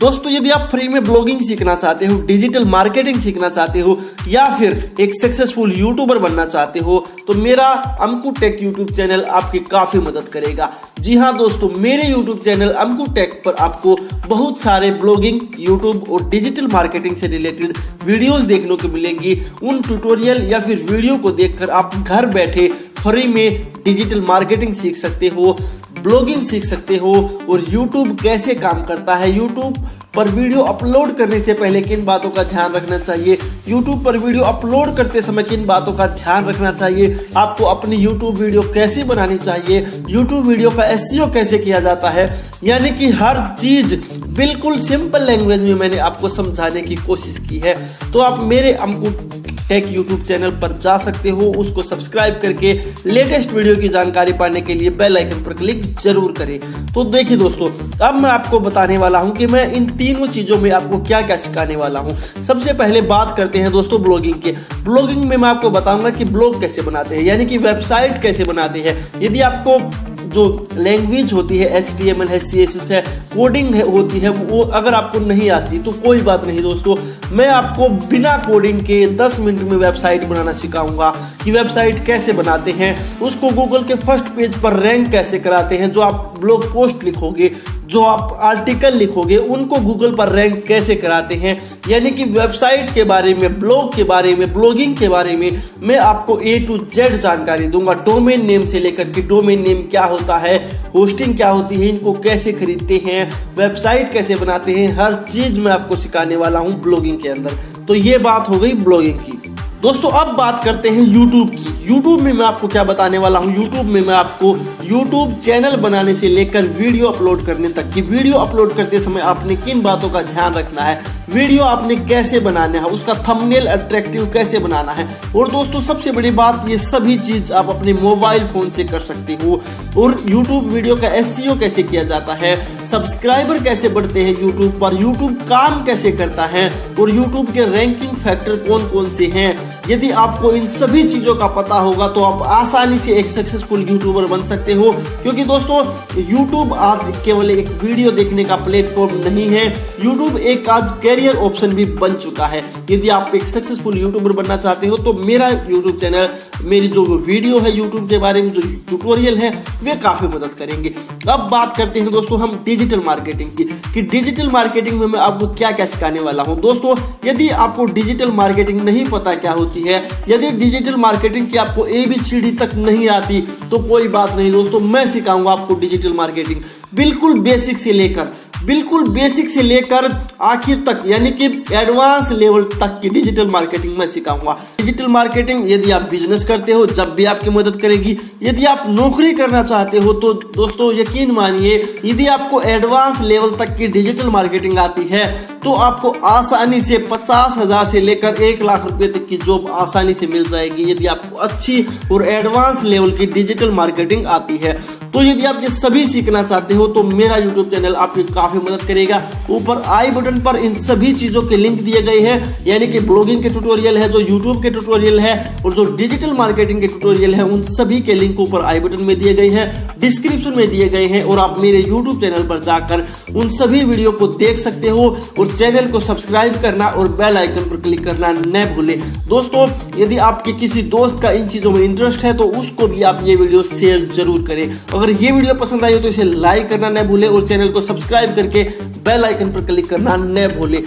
दोस्तों यदि आप फ्री में ब्लॉगिंग सीखना चाहते हो, डिजिटल मार्केटिंग सीखना चाहते हो या फिर एक सक्सेसफुल यूट्यूबर बनना चाहते हो तो मेरा अमकू टेक यूट्यूब चैनल आपकी काफी मदद करेगा। जी हाँ दोस्तों, मेरे यूट्यूब चैनल अमकू टेक पर आपको बहुत सारे ब्लॉगिंग, यूट्यूब और डिजिटल मार्केटिंग से रिलेटेड वीडियोस देखने को मिलेंगी। उन ट्यूटोरियल या फिर वीडियो को देखकर आप घर बैठे फ्री में डिजिटल मार्केटिंग सीख सकते हो, ब्लॉगिंग सीख सकते हो और YouTube कैसे काम करता है, YouTube पर वीडियो अपलोड करने से पहले किन बातों का ध्यान रखना चाहिए, YouTube पर वीडियो अपलोड करते समय किन बातों का ध्यान रखना चाहिए, आपको अपनी YouTube वीडियो कैसे बनानी चाहिए, YouTube वीडियो का SEO कैसे किया जाता है, यानी कि हर चीज बिल्कुल सिंपल लैंग्वेज में मैंने आपको समझाने की कोशिश की है। तो आप मेरे अमकू टेक यूट्यूब चैनल पर जा सकते हो, उसको सब्सक्राइब करके लेटेस्ट वीडियो की जानकारी पाने के लिए बेल आइकन पर क्लिक जरूर करें। तो देखिए दोस्तों, अब मैं आपको बताने वाला हूं कि मैं इन तीनों चीजों में आपको क्या क्या सिखाने वाला हूं। सबसे पहले बात करते हैं दोस्तों ब्लॉगिंग के। ब्लॉगिंग में मैं आपको बताऊंगा कि ब्लॉग कैसे बनाते हैं, यानी कि वेबसाइट कैसे बनाते हैं। यदि आपको जो लैंग्वेज होती है HTML है, CSS है, कोडिंग है होती है, वो अगर आपको नहीं आती तो कोई बात नहीं दोस्तों, मैं आपको बिना कोडिंग के 10 मिनट में वेबसाइट बनाना सिखाऊंगा कि वेबसाइट कैसे बनाते हैं, उसको गूगल के फर्स्ट पेज पर रैंक कैसे कराते हैं। जो आप ब्लॉग पोस्ट लिखोगे, जो आप आर्टिकल लिखोगे, उनको गूगल पर रैंक कैसे कराते हैं, यानी कि वेबसाइट के बारे में, ब्लॉग के बारे में, ब्लॉगिंग के बारे में मैं आपको A to Z जानकारी दूंगा। डोमेन नेम से लेकर के डोमेन नेम क्या होता है, होस्टिंग क्या होती है, इनको कैसे खरीदते हैं, वेबसाइट कैसे बनाते हैं, हर चीज मैं आपको सिखाने वाला हूं ब्लॉगिंग के अंदर। तो ये बात हो गई ब्लॉगिंग की। दोस्तों अब बात करते हैं YouTube की। YouTube में मैं आपको क्या बताने वाला हूं। YouTube में मैं आपको YouTube चैनल बनाने से लेकर वीडियो अपलोड करने तक की, वीडियो अपलोड करते समय आपने किन बातों का ध्यान रखना है, वीडियो आपने कैसे बनाना है, उसका थंबनेल अट्रैक्टिव कैसे बनाना है। और दोस्तों सबसे बड़ी बात, ये सभी चीज आप अपने मोबाइल फोन से कर सकते हो। और YouTube वीडियो का SEO कैसे किया जाता है, सब्सक्राइबर कैसे बढ़ते हैं YouTube पर, YouTube काम कैसे करता है और YouTube के रैंकिंग फैक्टर कौन कौन से हैं। यदि आपको इन सभी चीजों का पता होगा तो आप आसानी से एक सक्सेसफुल यूट्यूबर बन सकते हो। क्योंकि दोस्तों YouTube आज केवल एक वीडियो देखने का प्लेटफॉर्म नहीं है, YouTube एक आज कैरियर ऑप्शन भी बन चुका है। यदि आप एक सक्सेसफुल यूट्यूबर बनना चाहते हो तो मेरा यूट्यूब चैनल, मेरी जो वीडियो है यूट्यूब के बारे में, जो ट्यूटोरियल है, वे काफी मदद करेंगे। अब बात करते हैं दोस्तों हम डिजिटल मार्केटिंग की, कि डिजिटल मार्केटिंग में मैं आपको क्या क्या सिखाने वाला हूं। दोस्तों यदि आपको डिजिटल मार्केटिंग नहीं पता क्या होती है, यदि डिजिटल मार्केटिंग की आपको ABCD तक नहीं आती तो कोई बात नहीं दोस्तों, मैं सिखाऊंगा आपको डिजिटल मार्केटिंग बिल्कुल बेसिक से लेकर आखिर तक, यानी कि एडवांस लेवल तक की डिजिटल मार्केटिंग मैं सिखाऊंगा। डिजिटल मार्केटिंग यदि आप बिजनेस करते हो जब भी आपकी मदद करेगी। यदि आप नौकरी करना चाहते हो तो दोस्तों यकीन मानिए, यदि आपको एडवांस लेवल तक की डिजिटल मार्केटिंग आती है तो आपको आसानी से 50,000 से लेकर 1 लाख रुपए तक की जॉब आसानी से मिल जाएगी, यदि आपको अच्छी और एडवांस लेवल की डिजिटल मार्केटिंग आती है। तो यदि आप ये सभी सीखना चाहते हो तो मेरा YouTube चैनल आपकी काफी मदद करेगा। ऊपर आई बटन पर इन सभी चीजों के लिंक दिए गए हैं, यानी कि ब्लॉगिंग के ट्यूटोरियल है, जो YouTube के ट्यूटोरियल है और जो डिजिटल मार्केटिंग के ट्यूटोरियल है, उन सभी के लिंक ऊपर आई बटन में दिए गए हैं, डिस्क्रिप्शन में दिए गए हैं। और आप मेरे YouTube चैनल पर जाकर उन सभी वीडियो को देख सकते हो और चैनल को सब्सक्राइब करना और बेल आइकन पर क्लिक करना न भूलें। दोस्तों यदि आपके किसी दोस्त का इन चीजों में इंटरेस्ट है तो उसको भी आप ये वीडियो शेयर जरूर करें। अगर ये वीडियो पसंद आई हो तो इसे लाइक करना न भूलें और चैनल को सब्सक्राइब करके बेल आइकन पर क्लिक करना न भूलें।